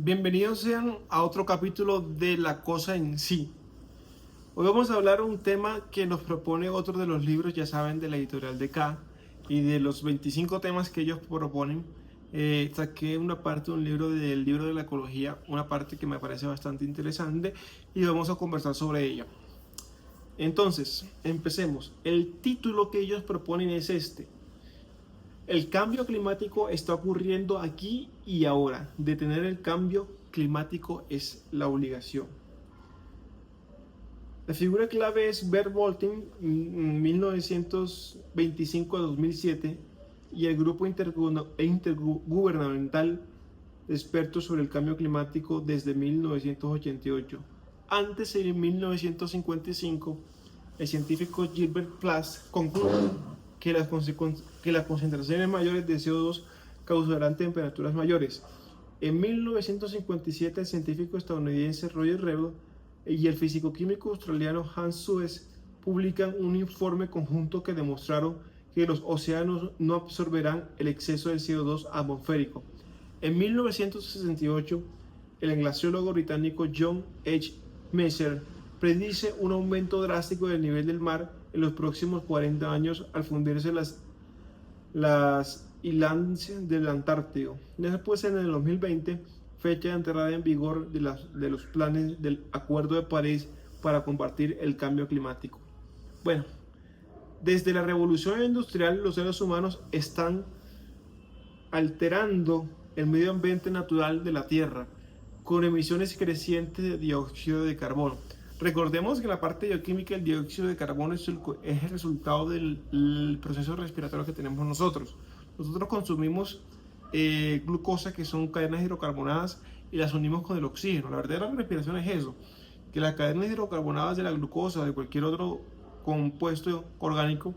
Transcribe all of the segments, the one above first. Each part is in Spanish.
Bienvenidos sean a otro capítulo de La Cosa en Sí. Hoy vamos a hablar un tema que nos propone otro de los libros, ya saben, de la editorial de K. Y de los 25 temas que ellos proponen, saqué una parte de un libro del libro de la ecología, una parte que me parece bastante interesante y vamos a conversar sobre ella. Entonces, empecemos. El título que ellos proponen es este: el cambio climático está ocurriendo aquí y ahora. Detener el cambio climático es la obligación. La figura clave es Bert Bolten, 1925 a 2007, y el grupo intergubernamental de expertos sobre el cambio climático desde 1988. Antes, en 1955, el científico Gilbert Plas concluye que las concentraciones mayores de CO2 causarán temperaturas mayores. En 1957, el científico estadounidense Roger Revel y el físico-químico australiano Hans Suess publican un informe conjunto que demostraron que los océanos no absorberán el exceso de CO2 atmosférico. En 1968, el glaciólogo británico John H. Mercer predice un aumento drástico del nivel del mar en los próximos 40 años al fundirse las islas del Antártico. Después, en el 2020, fecha de entrada en vigor de los planes del Acuerdo de París para combatir el cambio climático. Bueno, desde la revolución industrial, los seres humanos están alterando el medio ambiente natural de la Tierra con emisiones crecientes de dióxido de carbono. Recordemos que la parte bioquímica del dióxido de carbono es el resultado del proceso respiratorio que tenemos nosotros. Nosotros consumimos glucosa, que son cadenas hidrocarbonadas, y las unimos con el oxígeno. La verdadera respiración es eso, que las cadenas hidrocarbonadas de la glucosa o de cualquier otro compuesto orgánico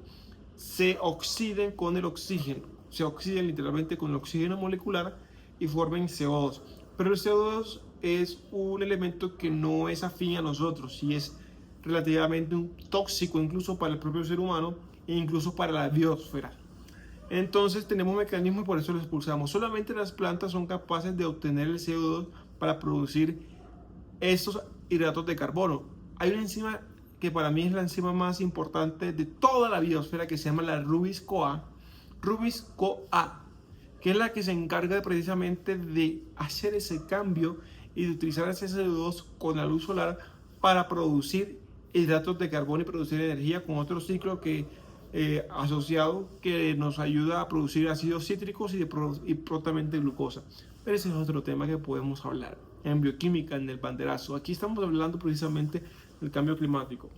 se oxiden con el oxígeno, se oxiden literalmente con el oxígeno molecular y formen CO2. Pero el CO2 es un elemento que no es afín a nosotros y es relativamente tóxico incluso para el propio ser humano e incluso para la biosfera. Entonces tenemos mecanismos y por eso lo expulsamos. Solamente las plantas son capaces de obtener el CO2 para producir estos hidratos de carbono. Hay una enzima que para mí es la enzima más importante de toda la biosfera, que se llama la Rubis-CoA, que es la que se encarga precisamente de hacer ese cambio y de utilizar ese CO2 con la luz solar para producir hidratos de carbono y producir energía con otro ciclo asociado que nos ayuda a producir ácidos cítricos y prontamente glucosa. Pero ese es otro tema que podemos hablar en bioquímica, en el banderazo. Aquí estamos hablando precisamente del cambio climático.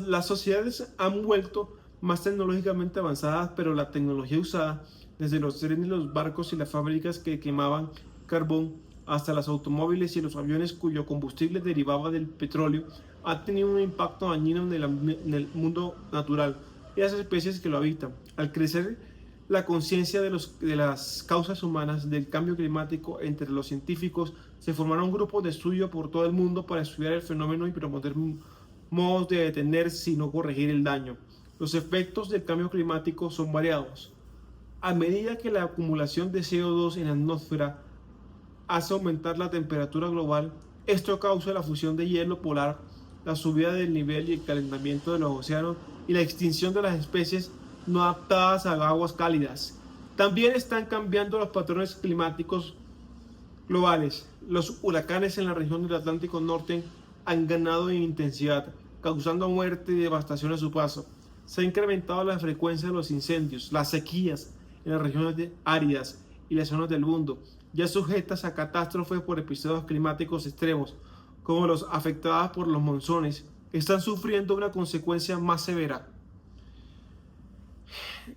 Las sociedades han vuelto más tecnológicamente avanzadas, pero la tecnología usada, desde los trenes, los barcos y las fábricas que quemaban carbón, hasta los automóviles y los aviones cuyo combustible derivaba del petróleo, ha tenido un impacto dañino en el mundo natural y las especies que lo habitan. Al crecer la conciencia de las causas humanas del cambio climático entre los científicos, se formaron grupos de estudio por todo el mundo para estudiar el fenómeno y proponer modos de detener, sino corregir el daño. Los efectos del cambio climático son variados. A medida que la acumulación de CO2 en la atmósfera hace aumentar la temperatura global, esto causa la fusión de hielo polar, la subida del nivel y el calentamiento de los océanos y la extinción de las especies no adaptadas a aguas cálidas. También están cambiando los patrones climáticos globales. Los huracanes en la región del Atlántico Norte han ganado en intensidad, causando muerte y devastación a su paso. Se ha incrementado la frecuencia de los incendios, las sequías en las regiones áridas y las zonas del mundo, ya sujetas a catástrofes por episodios climáticos extremos, como los afectados por los monzones, están sufriendo una consecuencia más severa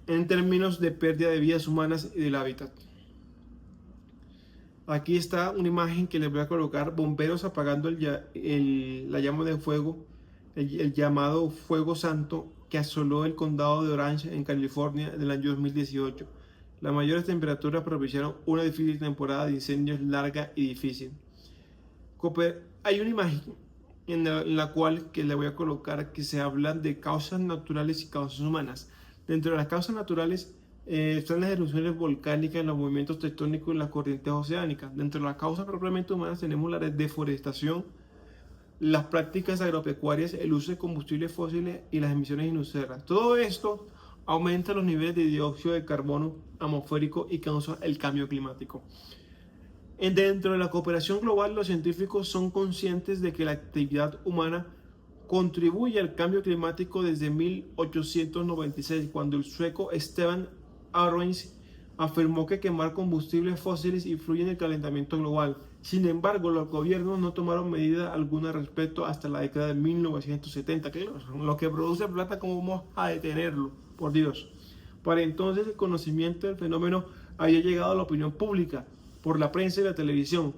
en términos de pérdida de vidas humanas y del hábitat. Aquí está una imagen que les voy a colocar: bomberos apagando la llama de fuego, el llamado Fuego Santo, que asoló el condado de Orange en California en el año 2018. Las mayores temperaturas propiciaron una difícil temporada de incendios larga y difícil. Hay una imagen en la cual que le voy a colocar que se habla de causas naturales y causas humanas. Dentro de las causas naturales están las erupciones volcánicas, los movimientos tectónicos y las corrientes oceánicas. Dentro de las causas propiamente humanas tenemos la deforestación, las prácticas agropecuarias, el uso de combustibles fósiles y las emisiones inoceras. Todo esto aumenta los niveles de dióxido de carbono atmosférico y causa el cambio climático. Dentro de la cooperación global, los científicos son conscientes de que la actividad humana contribuye al cambio climático desde 1896, cuando el sueco Stefan Arons afirmó que quemar combustibles fósiles influye en el calentamiento global. Sin embargo, los gobiernos no tomaron medida alguna al respecto hasta la década de 1970. Que lo que produce plata, ¿cómo vamos a detenerlo? Por Dios. Para entonces, el conocimiento del fenómeno había llegado a la opinión pública por la prensa y la televisión,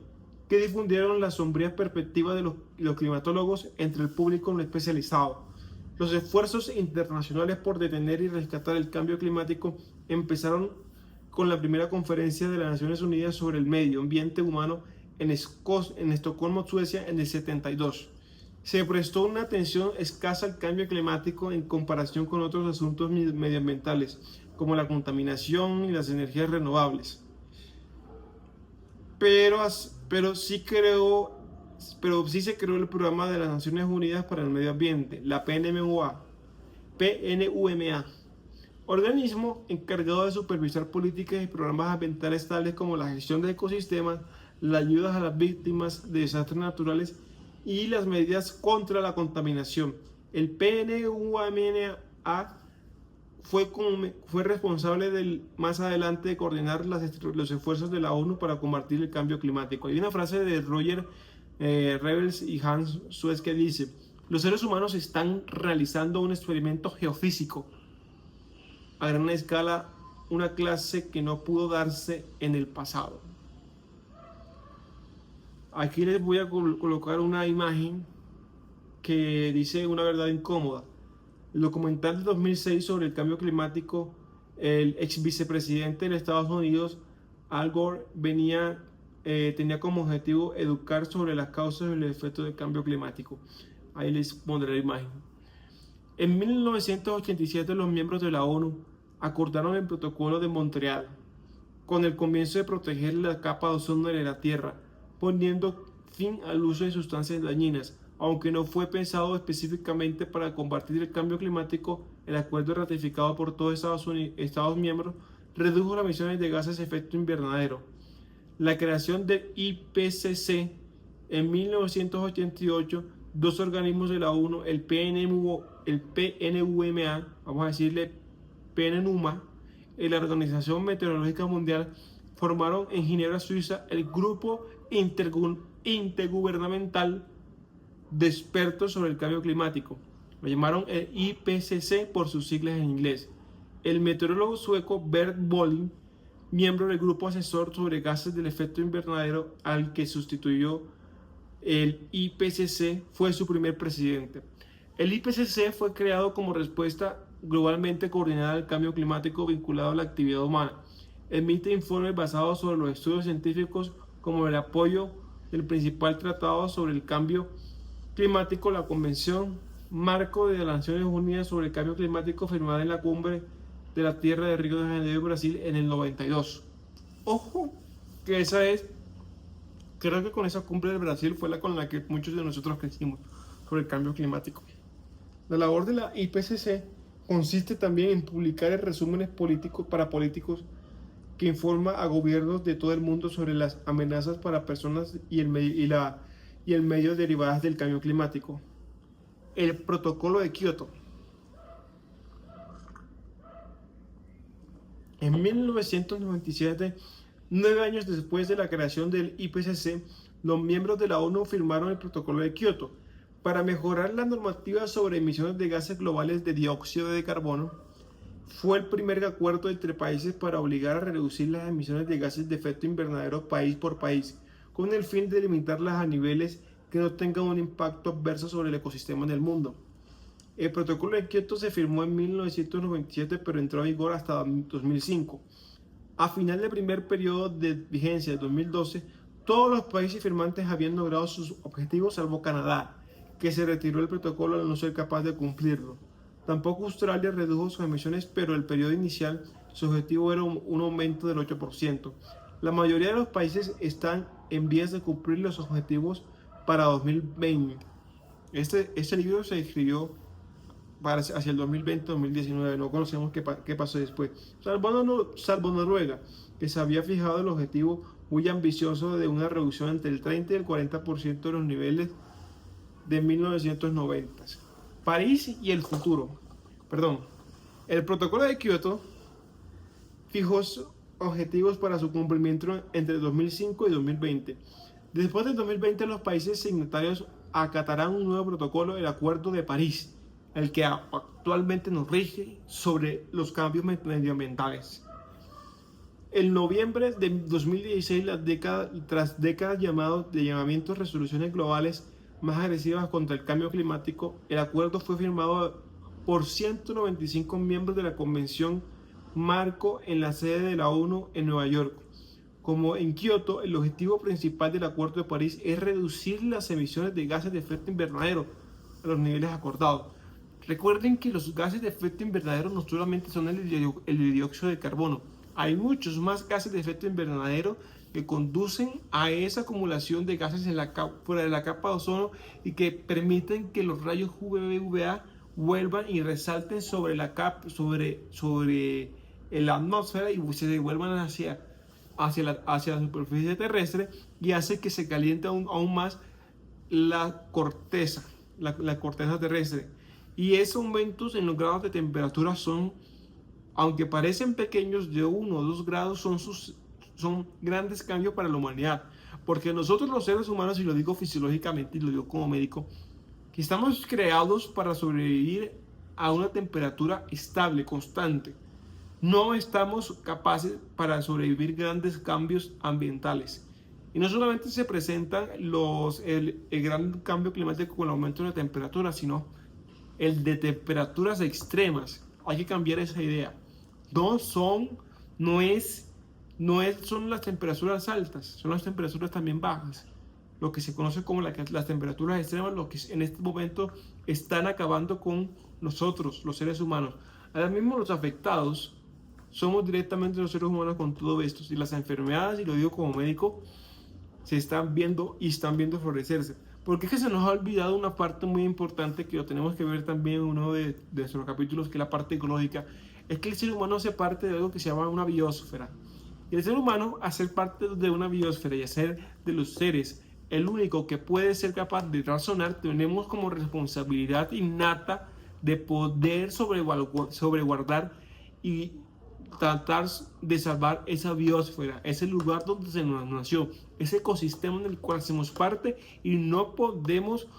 que difundieron las sombrías perspectivas de los climatólogos entre el público no especializado. Los esfuerzos internacionales por detener y rescatar el cambio climático empezaron con la primera conferencia de las Naciones Unidas sobre el medio ambiente humano en Estocolmo, Suecia, en el 72. Se prestó una atención escasa al cambio climático en comparación con otros asuntos medioambientales, como la contaminación y las energías renovables. Pero sí se creó el Programa de las Naciones Unidas para el Medio Ambiente, la PNUMA, organismo encargado de supervisar políticas y programas ambientales tales como la gestión de ecosistemas, las ayudas a las víctimas de desastres naturales y las medidas contra la contaminación. El PNUMA fue responsable más adelante de coordinar los esfuerzos de la ONU para combatir el cambio climático. Hay una frase de Roger Rebels y Hans Suez que dice: los seres humanos están realizando un experimento geofísico a gran escala, una clase que no pudo darse en el pasado. Aquí les voy a colocar una imagen que dice una verdad incómoda. El documental de 2006 sobre el cambio climático, el ex vicepresidente de Estados Unidos, Al Gore, tenía como objetivo educar sobre las causas y los efectos del cambio climático. Ahí les pondré la imagen. En 1987 los miembros de la ONU acordaron el Protocolo de Montreal con el comienzo de proteger la capa de ozono de la Tierra, poniendo fin al uso de sustancias dañinas. Aunque no fue pensado específicamente para combatir el cambio climático, el acuerdo ratificado por todos Estados miembros redujo las emisiones de gases de efecto invernadero. La creación del IPCC en 1988, dos organismos de la ONU, el PNUMA, vamos a decirle PNUMA, y la Organización Meteorológica Mundial, formaron en Ginebra, Suiza, el Grupo Intergubernamental de Expertos sobre el Cambio Climático. Lo llamaron el IPCC por sus siglas en inglés. El meteorólogo sueco Bert Bolin, miembro del grupo asesor sobre gases del efecto invernadero al que sustituyó el IPCC, fue su primer presidente. El IPCC fue creado como respuesta globalmente coordinada al cambio climático vinculado a la actividad humana. Emite informes basados sobre los estudios científicos como el apoyo del principal tratado sobre el cambio climático, la Convención Marco de las Naciones Unidas sobre el Cambio Climático, firmada en la Cumbre de la Tierra de Río de Janeiro, Brasil, en el 92. Ojo, que creo que con esa cumbre de Brasil fue la con la que muchos de nosotros crecimos sobre el cambio climático. La labor de la IPCC consiste también en publicar resúmenes para políticos que informa a gobiernos de todo el mundo sobre las amenazas para personas y el medio derivadas del cambio climático. El Protocolo de Kioto. En 1997, 9 años después de la creación del IPCC, los miembros de la ONU firmaron el Protocolo de Kioto para mejorar la normativa sobre emisiones de gases globales de dióxido de carbono. Fue el primer acuerdo entre países para obligar a reducir las emisiones de gases de efecto invernadero país por país, con el fin de limitarlas a niveles que no tengan un impacto adverso sobre el ecosistema del mundo. El Protocolo de Kioto se firmó en 1997, pero entró en vigor hasta 2005. A final del primer periodo de vigencia de 2012, todos los países firmantes habían logrado sus objetivos, salvo Canadá, que se retiró del protocolo al no ser capaz de cumplirlo. Tampoco Australia redujo sus emisiones, pero el periodo inicial su objetivo era un aumento del 8%. La mayoría de los países están en vías de cumplir los objetivos para 2020. Este libro se escribió hacia el 2020-2019, no conocemos qué pasó después. Salvo Noruega, que se había fijado el objetivo muy ambicioso de una reducción entre el 30 y el 40% de los niveles de 1990. París y el futuro. Perdón. El protocolo de Kioto fijó objetivos para su cumplimiento entre 2005 y 2020. Después de 2020, los países signatarios acatarán un nuevo protocolo, el Acuerdo de París, el que actualmente nos rige sobre los cambios medioambientales. En noviembre de 2016, tras décadas de llamamientos a resoluciones globales más agresivas contra el cambio climático, el acuerdo fue firmado por 195 miembros de la Convención Marco en la sede de la ONU en Nueva York. Como en Kioto, el objetivo principal del Acuerdo de París es reducir las emisiones de gases de efecto invernadero a los niveles acordados. Recuerden que los gases de efecto invernadero no solamente son el dióxido de carbono, hay muchos más gases de efecto invernadero que conducen a esa acumulación de gases fuera de la capa de ozono y que permiten que los rayos UVA vuelvan y resalten sobre la capa, sobre la atmósfera y se devuelvan hacia la superficie terrestre y hace que se caliente aún más la corteza terrestre. Y esos aumentos en los grados de temperatura son, aunque parecen pequeños, de 1 o 2 grados, son grandes cambios para la humanidad. Porque nosotros los seres humanos, y lo digo fisiológicamente y lo digo como médico, que estamos creados para sobrevivir a una temperatura estable, constante. No estamos capaces para sobrevivir grandes cambios ambientales. Y no solamente se presentan el gran cambio climático con el aumento de la temperatura, sino el de temperaturas extremas. Hay que cambiar esa idea. Son las temperaturas altas, son las temperaturas también bajas. Lo que se conoce como las temperaturas extremas, lo que en este momento están acabando con nosotros, los seres humanos. Ahora mismo los afectados somos directamente los seres humanos con todo esto. Y las enfermedades, y lo digo como médico, se están viendo florecerse. Porque es que se nos ha olvidado una parte muy importante que lo tenemos que ver también en uno de nuestros capítulos, que es la parte ecológica. Es que el ser humano hace parte de algo que se llama una biosfera. Y el ser humano, hacer parte de una biosfera y hacer de los seres el único que puede ser capaz de razonar, tenemos como responsabilidad innata de poder sobreguardar y tratar de salvar esa biosfera, ese lugar donde se nos nació, ese ecosistema en el cual hacemos parte y no podemos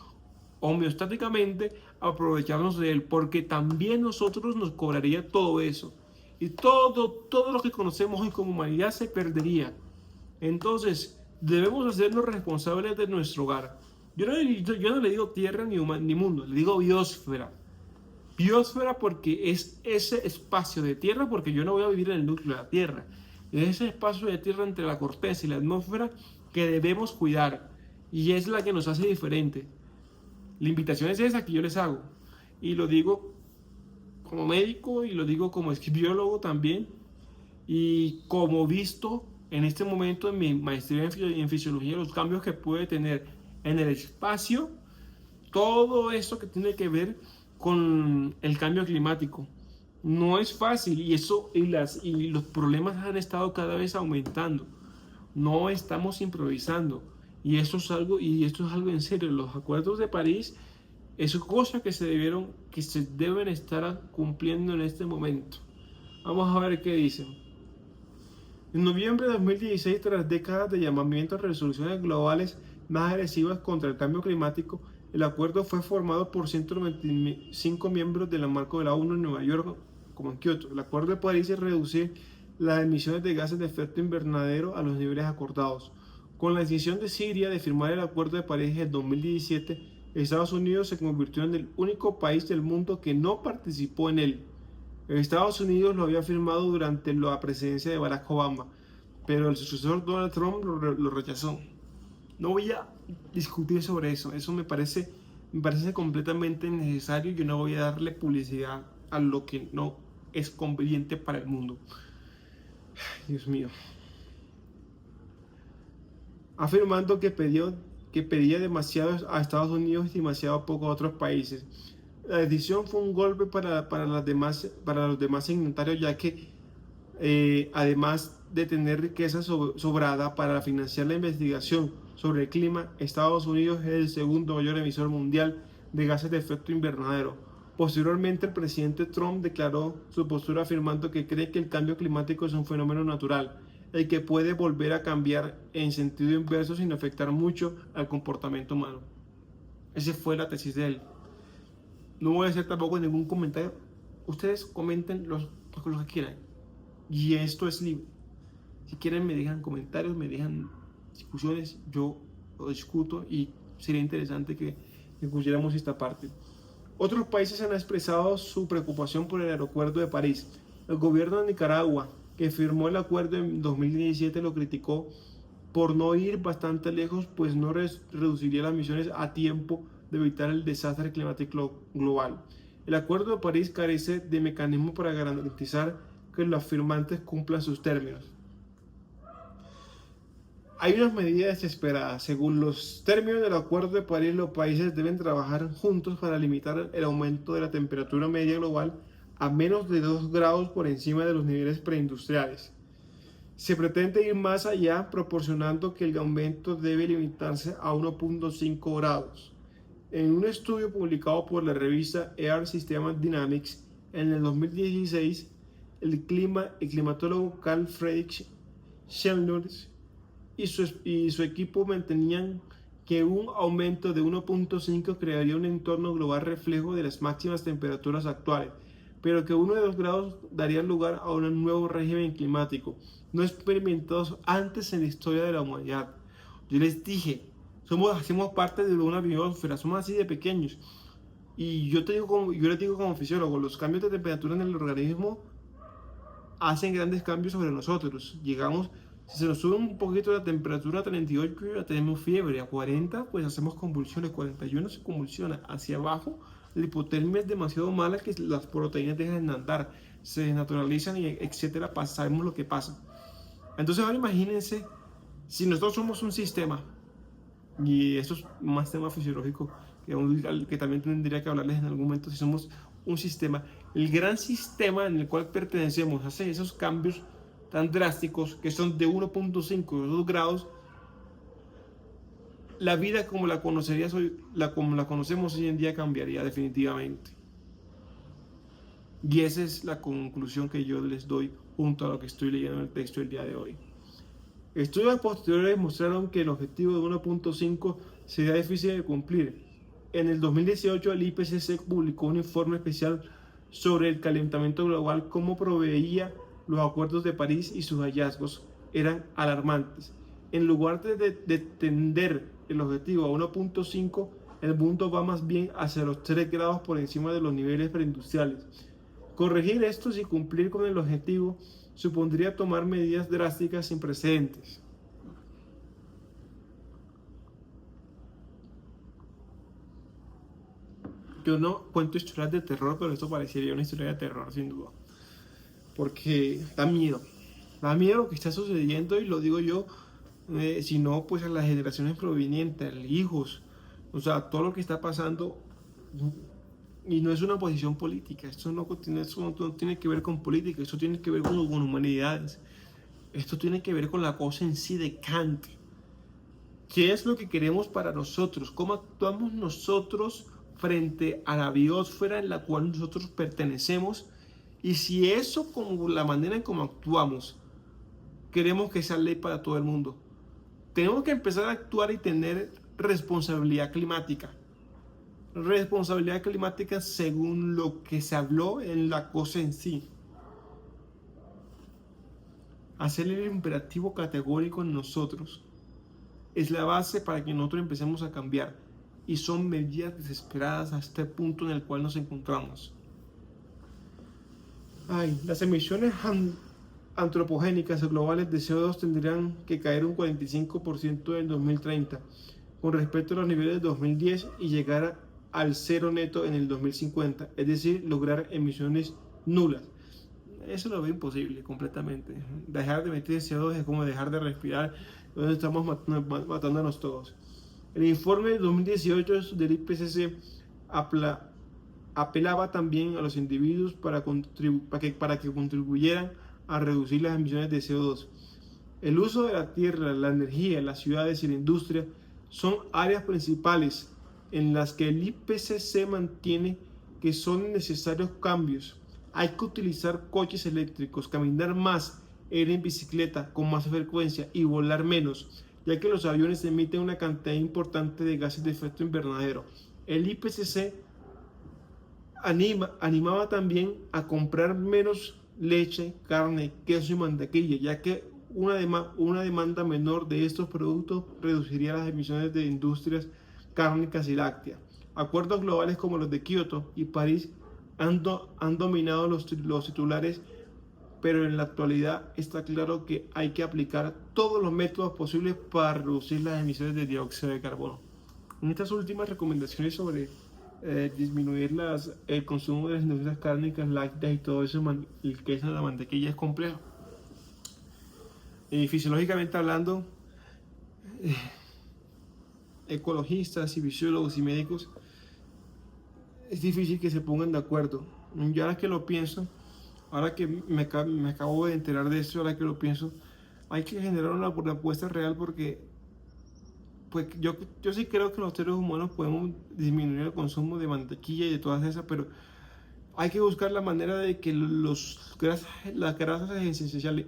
homeostáticamente aprovecharnos de él, porque también nosotros nos cobraría todo eso y todo lo que conocemos hoy como humanidad se perdería. Entonces debemos hacernos responsables de nuestro hogar. Yo no le digo tierra ni mundo, le digo biosfera. Biosfera porque es ese espacio de tierra, porque yo no voy a vivir en el núcleo de la tierra. Es ese espacio de tierra entre la corteza y la atmósfera que debemos cuidar. Y es la que nos hace diferente. La invitación es esa que yo les hago. Y lo digo como médico y lo digo como biólogo también. Y como visto en este momento en mi maestría en fisiología, los cambios que puede tener en el espacio, todo eso que tiene que ver con el cambio climático. No es fácil y los problemas han estado cada vez aumentando. No estamos improvisando y esto es algo en serio. Los acuerdos de París es cosa que se deben estar cumpliendo en este momento. Vamos a ver qué dicen. En noviembre de 2016, tras décadas de llamamiento a resoluciones globales más agresivas contra el cambio climático, el acuerdo fue formado por 195 miembros del marco de la ONU en Nueva York, como en Kioto. El Acuerdo de París es reducir las emisiones de gases de efecto invernadero a los niveles acordados. Con la decisión de Siria de firmar el Acuerdo de París en 2017, Estados Unidos se convirtió en el único país del mundo que no participó en él. Estados Unidos lo había firmado durante la presidencia de Barack Obama, pero el sucesor Donald Trump lo rechazó. No voy a discutir sobre eso, eso me parece completamente innecesario. Yo no voy a darle publicidad a lo que no es conveniente para el mundo. Dios mío. Afirmando que pedía demasiado a Estados Unidos y demasiado poco a otros países. La decisión fue un golpe para los demás signatarios, ya que además de tener riqueza sobrada para financiar la investigación sobre el clima, Estados Unidos es el segundo mayor emisor mundial de gases de efecto invernadero. Posteriormente, el presidente Trump declaró su postura afirmando que cree que el cambio climático es un fenómeno natural, el que puede volver a cambiar en sentido inverso sin afectar mucho al comportamiento humano. Esa fue la tesis de él. No voy a hacer tampoco ningún comentario. Ustedes comenten lo que quieran. Y esto es libre. Si quieren me dejan comentarios, me dejan discusiones, yo lo discuto y sería interesante que pusiéramos esta parte. Otros países han expresado su preocupación por el acuerdo de París. El gobierno de Nicaragua, que firmó el acuerdo en 2017, lo criticó por no ir bastante lejos, pues no reduciría las emisiones a tiempo de evitar el desastre climático global. El Acuerdo de París carece de mecanismos para garantizar que los firmantes cumplan sus términos. Hay unas medidas esperadas. Según los términos del Acuerdo de París, los países deben trabajar juntos para limitar el aumento de la temperatura media global a menos de 2 grados por encima de los niveles preindustriales. Se pretende ir más allá, proporcionando que el aumento debe limitarse a 1.5 grados. En un estudio publicado por la revista Earth System Dynamics en el 2016, el climatólogo Carl Friedrich Schellnus y su equipo mantenían que un aumento de 1.5 crearía un entorno global reflejo de las máximas temperaturas actuales, pero que 1 de 2 grados daría lugar a un nuevo régimen climático, no experimentados antes en la historia de la humanidad. Yo les dije, hacemos parte de una biosfera, somos así de pequeños. Y yo les digo como fisiólogo, los cambios de temperatura en el organismo hacen grandes cambios sobre nosotros. Si se nos sube un poquito la temperatura a 38, ya tenemos fiebre. A 40, pues hacemos convulsiones. 41 se convulsiona. Hacia abajo, la hipotermia es demasiado mala que las proteínas dejan de andar, se desnaturalizan y etcétera. Sabemos lo que pasa. Entonces ahora imagínense, si nosotros somos un sistema, y eso es más tema fisiológico que también tendría que hablarles en algún momento, si somos un sistema, el gran sistema en el cual pertenecemos hace esos cambios tan drásticos que son de 1.5 o 2 grados, la vida como la conocemos hoy en día cambiaría definitivamente. Y esa es la conclusión que yo les doy junto a lo que estoy leyendo en el texto del día de hoy. Estudios posteriores mostraron que el objetivo de 1.5 sería difícil de cumplir. En el 2018 el IPCC publicó un informe especial sobre el calentamiento global, cómo proveía los acuerdos de París y sus hallazgos eran alarmantes. En lugar de tender el objetivo a 1.5, el mundo va más bien hacia los 3 grados por encima de los niveles preindustriales. Corregir estos y cumplir con el objetivo supondría tomar medidas drásticas sin precedentes. Yo no cuento historias de terror, pero esto parecería una historia de terror sin duda. Porque da miedo lo que está sucediendo, y lo digo yo, sino pues a las generaciones provenientes, hijos, o sea, todo lo que está pasando. Y no es una posición política, esto no tiene que ver con política, esto tiene que ver con humanidades, esto tiene que ver con la cosa en sí de Kant. ¿Qué es lo que queremos para nosotros? ¿Cómo actuamos nosotros frente a la biosfera en la cual nosotros pertenecemos? Y si eso, como la manera en cómo actuamos, queremos que sea ley para todo el mundo, tenemos que empezar a actuar y tener responsabilidad climática. Responsabilidad climática según lo que se habló en la cosa en sí. Hacer el imperativo categórico en nosotros es la base para que nosotros empecemos a cambiar, y son medidas desesperadas a este punto en el cual nos encontramos. Las emisiones antropogénicas globales de CO2 tendrían que caer un 45% en 2030 con respecto a los niveles de 2010 y llegar al cero neto en el 2050, es decir, lograr emisiones nulas. eso lo veo imposible completamente. Dejar de emitir CO2 es como dejar de respirar, entonces estamos matándonos todos. El informe de 2018 del IPCC apelaba también a los individuos para que contribuyeran a reducir las emisiones de CO2. El uso de la tierra, la energía, las ciudades y la industria son áreas principales en las que el IPCC mantiene que son necesarios cambios. Hay que utilizar coches eléctricos, caminar más, ir en bicicleta con más frecuencia y volar menos, ya que los aviones emiten una cantidad importante de gases de efecto invernadero. El IPCC animaba también a comprar menos leche, carne, queso y mantequilla, ya que una demanda menor de estos productos reduciría las emisiones de industrias cárnicas y lácteas. Acuerdos globales como los de Kioto y París han dominado los titulares, pero en la actualidad está claro que hay que aplicar todos los métodos posibles para reducir las emisiones de dióxido de carbono. En estas últimas recomendaciones sobre disminuir el consumo de las industrias cárnicas, lácteas y todo eso, el queso, la mantequilla, es complejo. Y fisiológicamente hablando, ecologistas y fisiólogos y médicos, es difícil que se pongan de acuerdo. Yo ahora que lo pienso, ahora que me acabo de enterar de esto, ahora que lo pienso, hay que generar una propuesta real porque pues yo sí creo que los seres humanos podemos disminuir el consumo de mantequilla y de todas esas, pero hay que buscar la manera de que las grasas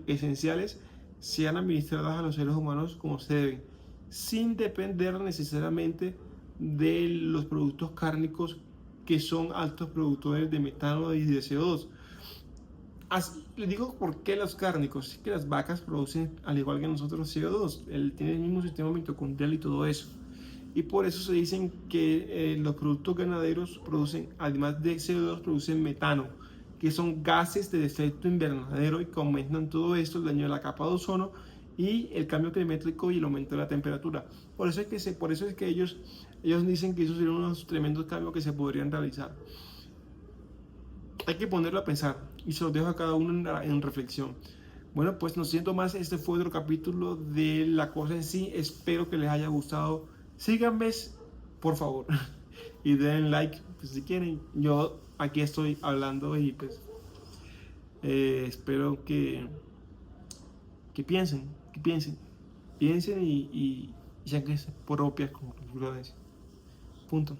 esenciales sean administradas a los seres humanos como se deben, sin depender necesariamente de los productos cárnicos que son altos productores de metano y de CO2. Les digo por qué los cárnicos, es que las vacas producen, al igual que nosotros, CO2, tiene el mismo sistema mitocondrial y todo eso. Y por eso se dicen que los productos ganaderos producen, además de CO2, producen metano, que son gases de efecto invernadero y que aumentan todo esto, el daño de la capa de ozono y el cambio climático y el aumento de la temperatura. Por eso es que ellos dicen que esos serían unos tremendos cambios que se podrían realizar. Hay que ponerlo a pensar y se los dejo a cada uno en reflexión. Bueno, pues no siento más, este fue otro capítulo de La Cosa en Sí. Espero que les haya gustado. Síganme, por favor, y den like pues, si quieren. Yo aquí estoy hablando y pues espero que piensen y saquen propias conclusiones. Punto.